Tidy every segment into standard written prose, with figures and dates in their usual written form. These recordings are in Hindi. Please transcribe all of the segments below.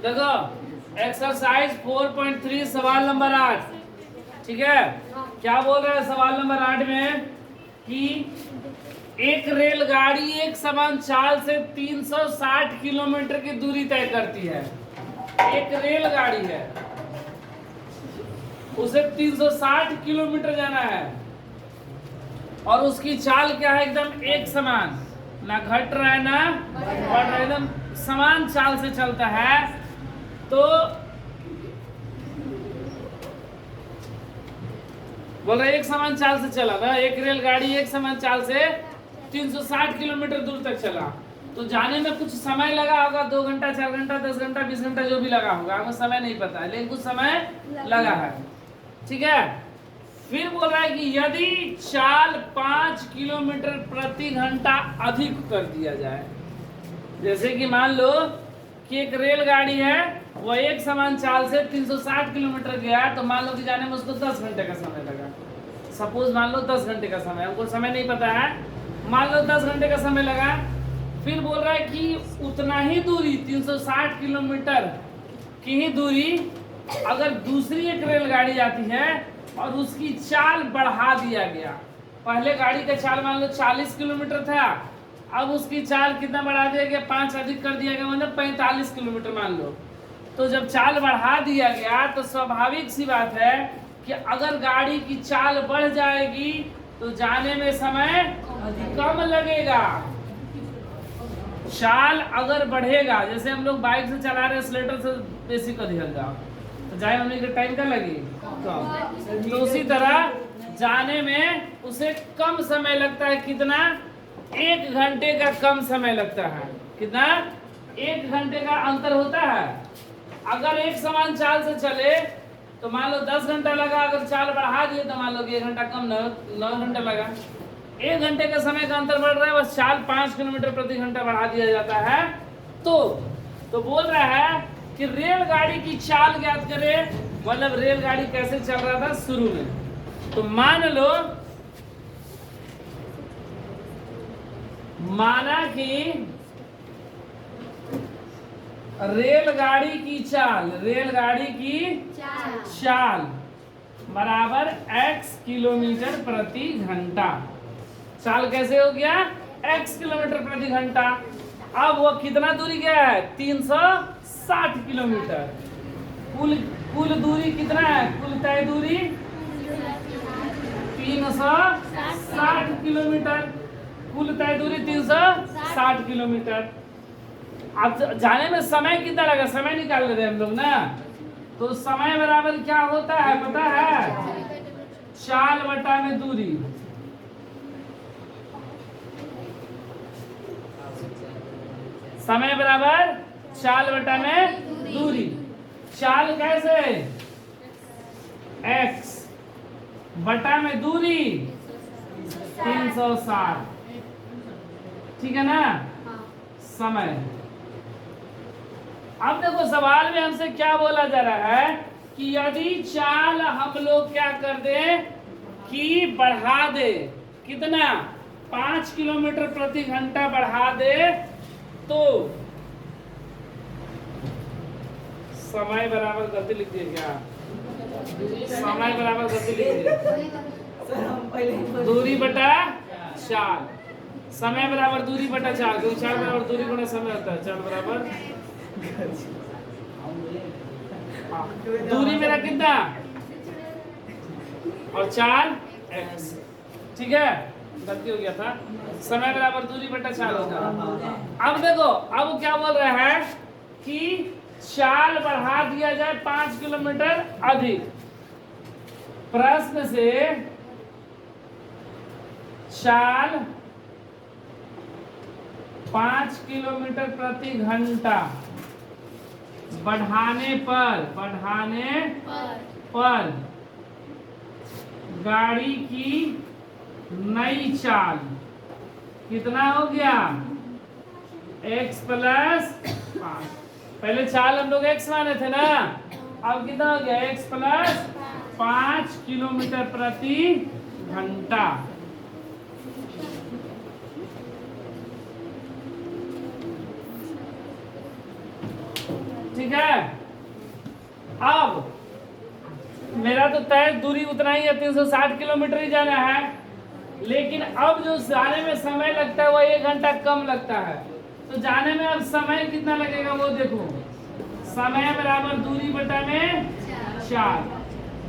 देखो एक्सरसाइज 4.3 सवाल नंबर 8, ठीक है। क्या बोल रहा है सवाल नंबर 8 में कि एक रेलगाड़ी एक समान चाल से 360 किलोमीटर की दूरी तय करती है। एक रेलगाड़ी है, उसे 360 किलोमीटर जाना है और उसकी चाल क्या है, एकदम एक समान, ना घट रहा है ना बढ़ रहा है, एकदम समान चाल से चलता है। तो बोल रहे एक समान चाल से चला ना, एक रेलगाड़ी एक समान चाल से 360 किलोमीटर दूर तक चला। तो जाने में कुछ समय लगा होगा, 2 घंटा 4 घंटा 10 घंटा 20 घंटा जो भी लगा होगा, हमें समय नहीं पता है, लेकिन कुछ समय लगा है, ठीक है। फिर बोल रहा है कि यदि चाल 5 किलोमीटर प्रति घंटा अधिक कर दिया जाए, जैसे कि मान लो कि एक रेलगाड़ी है, वो एक समान चाल से 360 किलोमीटर गया, तो मान लो कि जाने में उसको 10 घंटे का समय लगा। सपोज मान लो 10 घंटे का समय, हमको समय नहीं पता है, मान लो 10 घंटे का समय लगा। फिर बोल रहा है कि उतना ही दूरी 360 किलोमीटर की ही दूरी अगर दूसरी एक रेलगाड़ी आती है और उसकी चाल बढ़ा दिया गया, पहले गाड़ी का चाल मान लो 40 किलोमीटर था, अब उसकी चाल कितना बढ़ा दिया गया, 5 अधिक कर दिया गया, मतलब 45 किलोमीटर मान लो। तो जब चाल बढ़ा दिया गया तो स्वाभाविक सी बात है कि अगर गाड़ी की चाल बढ़ जाएगी तो जाने में समय कम लगेगा। चाल अगर बढ़ेगा, जैसे हम लोग बाइक से चला रहे स्लेटर से बेसिक अधिक जाओ तो जाए होने के टाइम का लगे कम, तो उसी तरह जाने में उसे कम समय लगता है। कितना? 1 घंटे का कम समय लगता है। कितना? 1 घंटे का अंतर होता है। अगर एक समान चाल से चले तो मान लो 10 घंटा लगा, अगर चाल बढ़ा दिए तो मान लो कि 1 घंटा कम 9 घंटा लगा। 1 घंटे का समय का अंतर बढ़ रहा है, बस चाल 5 किलोमीटर प्रति घंटा बढ़ा दिया जाता है। तो बोल रहा है कि रेलगाड़ी की चाल ज्ञात करें, मतलब रेलगाड़ी कैसे चल रहा था शुरू में। तो माना कि रेलगाड़ी की चाल बराबर x किलोमीटर प्रति घंटा। चाल कैसे हो गया? x किलोमीटर प्रति घंटा। अब वो कितना दूरी गया है? 360 किलोमीटर। कुल दूरी कितना है? कुल तय दूरी 360 किलोमीटर। कुल तय दूरी 360 किलोमीटर। अब जाने में समय कितना लगा, समय निकाल ले रहे हम लोग ना। तो समय बराबर क्या होता है पता है? चाल बटा में दूरी। समय बराबर चाल बटा में दूरी। चाल कैसे? x बटा में दूरी 360, ठीक है ना। समय। अब देखो सवाल में हमसे क्या बोला जा रहा है कि यदि चाल हम लोग क्या कर दे कि बढ़ा दे, कितना? 5 किलोमीटर प्रति घंटा बढ़ा दे, तो समय बराबर गति लिख दिए क्या? समय बराबर गति लिख दिए, दूरी बटा चाल। समय बराबर दूरी बटा चाल, क्योंकि चाल बराबर दूरी बटा समय होता है। चाल बराबर दूरी मेरा कितना और चाल x, ठीक है। गलती हो गया था। समय बराबर दूरी बटा चाल होगा। अब देखो, अब क्या बोल रहा है कि चाल बढ़ा दिया जाए 5 किलोमीटर अधिक। प्रश्न से चाल 5 किलोमीटर प्रति घंटा बढ़ाने पर गाड़ी की नई चाल कितना हो गया? x plus 5। पहले चाल हम लोग x माने थे ना, अब कितना हो गया? x प्लस 5 किलोमीटर प्रति घंटा। ठीक है। अब मेरा तो तय दूरी उतना ही है, 360 किलोमीटर ही जाना है, लेकिन अब जो जाने में समय लगता है वो 1 घंटा कम लगता है। तो जाने में अब समय कितना लगेगा वो देखो, समय बराबर दूरी बटा में 4।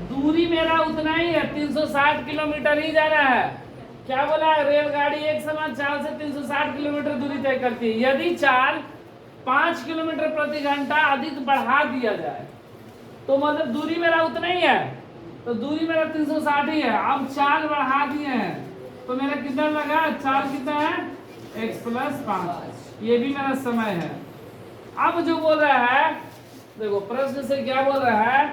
दूरी मेरा उतना ही है, 360 किलोमीटर ही जाना है। क्या बोला है, रेलगाड़ी एक समान चाल से 360 किलोमीटर दूरी तय करती है। यदि चाल 5 किलोमीटर प्रति घंटा अधिक बढ़ा दिया जाए तो मतलब दूरी मेरा उतना ही है, तो दूरी मेरा 360 ही है। अब चाल बढ़ा दिए हैं तो मेरा कितना लगा, चाल कितना है x + 5, ये भी मेरा समय है। अब जो बोल रहा है देखो, प्रश्न से क्या बोल रहा है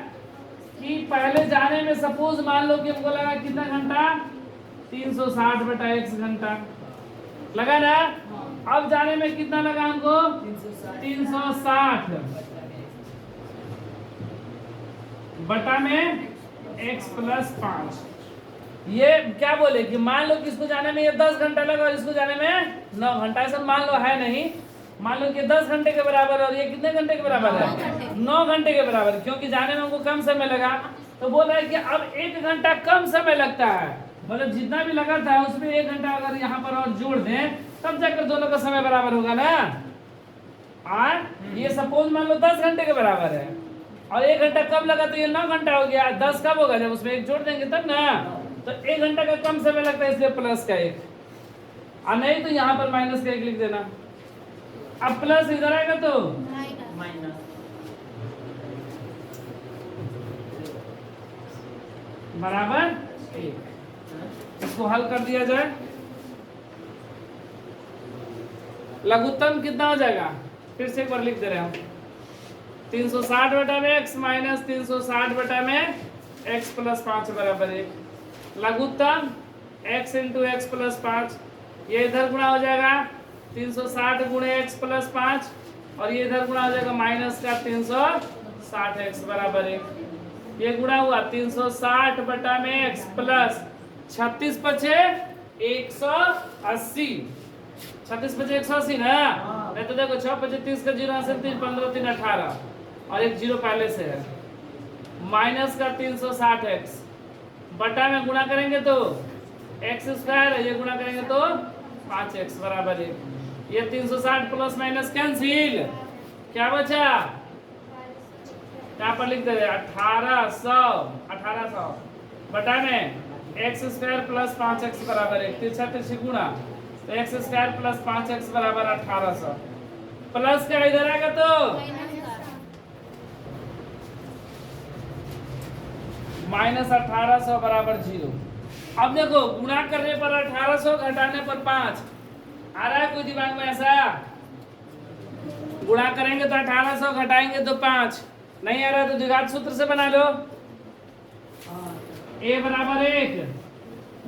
कि पहले जाने में सपोज मान लो कि हमको लगा कितना घंटा, 360 बटा x घंटा लगा ना। अब जाने में कितना लगा हमको, 360 बटा में x + 5। ये क्या बोले कि मान लो कि इसको जाने में ये 10 घंटा लगा और इसको जाने में 9 घंटा, ऐसा मान लो है नहीं। मान लो कि 10 घंटे के बराबर और ये कितने घंटे के बराबर है, 9 घंटे के बराबर, क्योंकि जाने में हमको कम समय लगा। तो बोल रहा है कि अब 1 घंटा कम समय लगता है, मतलब जितना भी लगा था उसमें 1 घंटा अगर यहाँ पर और जोड़ दें तब जाकर दोनों का समय बराबर होगा ना। ये सपोज मान लो 10 घंटे के बराबर है और 1 घंटा कम लगा तो ये 9 घंटा हो गया। 10 कब होगा, जब उसमें 1 जोड़ देंगे तब ना। तो 1 घंटा का कम समय लगता है, इसलिए प्लस का 1, और नहीं तो यहाँ पर माइनस का 1 लिख देना। अब प्लस इधर आएगा तो माइनस, बराबर 1। इसको हल कर दिया जाए, लघुत्तम कितना हो जाएगा, फिर से एक बार लिख दे रहे हैं, 360 बटा में x माइनस 360 बटा में x + 5 बराबर 1। लघुत्तम x × x + 5, ये इधर गुणा हो जाएगा 360 × x + 5, और ये इधर गुणा हो जाएगा माइनस का 360x बराबर 1। ये गुणा हुआ 360 बटा में x प्लस 36 पचे 180, 36 पचे 180 ना। नहीं तो देखो 6 पचे 30 का 0 से 3 15 3 18 और एक 0 पहले से है, माइनस का 360x बटा में गुणा करेंगे तो x², ये गुणा करेंगे तो 5x बराबर 1। ये 360 प्लस माइनस कैंसिल, क्या बचा, यहाँ पर लिख दे 1800 बटा में x² + 5x बराबर 1। तिरछा तिरछी गुणा तो x² + 5x बराबर 1800, प्लस का इधर आएगा तो माइनस 1800 बराबर 0। अब देखो गुणा करने पर 1800, घटाने पर 5 आ रहा है कोई दिमाग में ऐसा, गुणा करेंगे तो 1800, घटाएंगे तो 5, नहीं आ रहा तो द्विघात सूत्र से बना लो। a बराबर 1,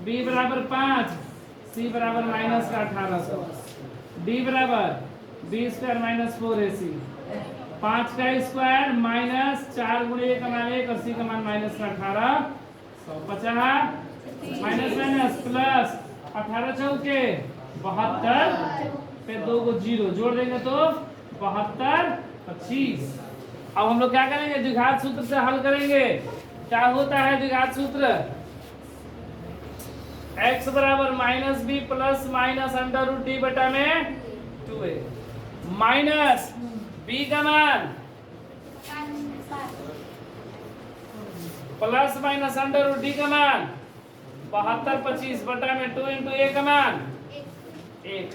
b बराबर 5, c बराबर माइनस का 1800, d बराबर b² - 4ac, 5 का स्क्वायर माइनस 4 × 1 का मान 1 और c का मान माइनस का 1800, 50 माइनस माइनस प्लस 18 चौके 72, फिर 2 को 0 जोड़ देंगे तो 72 25। अब हम लोग क्या करेंगे, द्विघात सूत्र से हल करेंगे। क्या होता है द्विघात सूत्र, x बराबर -b प्लस माइनस √d बटा में 2a माइनस b का मान प्लस माइनस √d का मान 72 25 बटा में 2 × a का मान 1,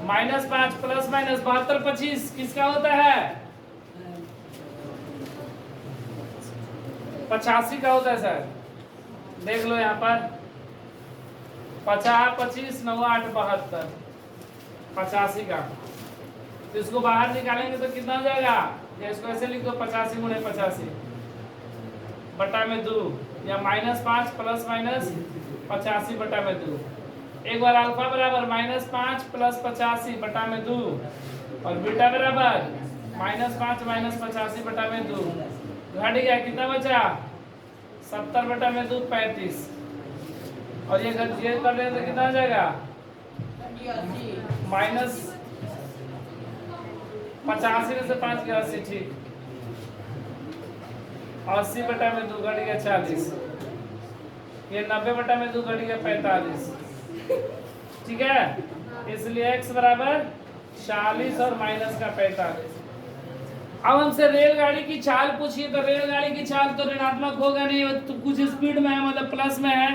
-5 प्लस माइनस 72 25 किसका होता है, 85 का होता है सर, देख लो यहाँ पर 50 25 9 8 72, 85 का। तो इसको बाहर निकालेंगे तो कितना हो जाएगा, या इसको ऐसे लिख दो 85 × 85 बटा में 2, या -5 प्लस माइनस 85 बटा में 2। एक बार अल्फा बराबर -5 प्लस 85 बटा में 2 और बीटा बराबर -5 माइनस 85 बटा में 2। घट गया, कितना बचा 70 बटा में 2 35, और ये कर लें तो कितना हो जाएगा -85 में से 5 गया 80, ठीक 80/2 घट गया 40, ये 90/2 घट गया 45। ठीक है, इसलिए x बराबर 40 और माइनस का 45। अब हमसे रेलगाड़ी की चाल पूछिए, तो रेलगाड़ी की चाल तो ऋणात्मक होगा नहीं, तो कुछ स्पीड में है मतलब प्लस में है,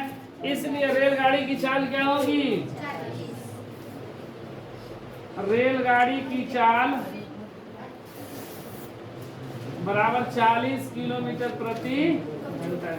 इसलिए रेलगाड़ी की चाल क्या होगी? रेलगाड़ी की चाल बराबर 40 किलोमीटर प्रति घंटा।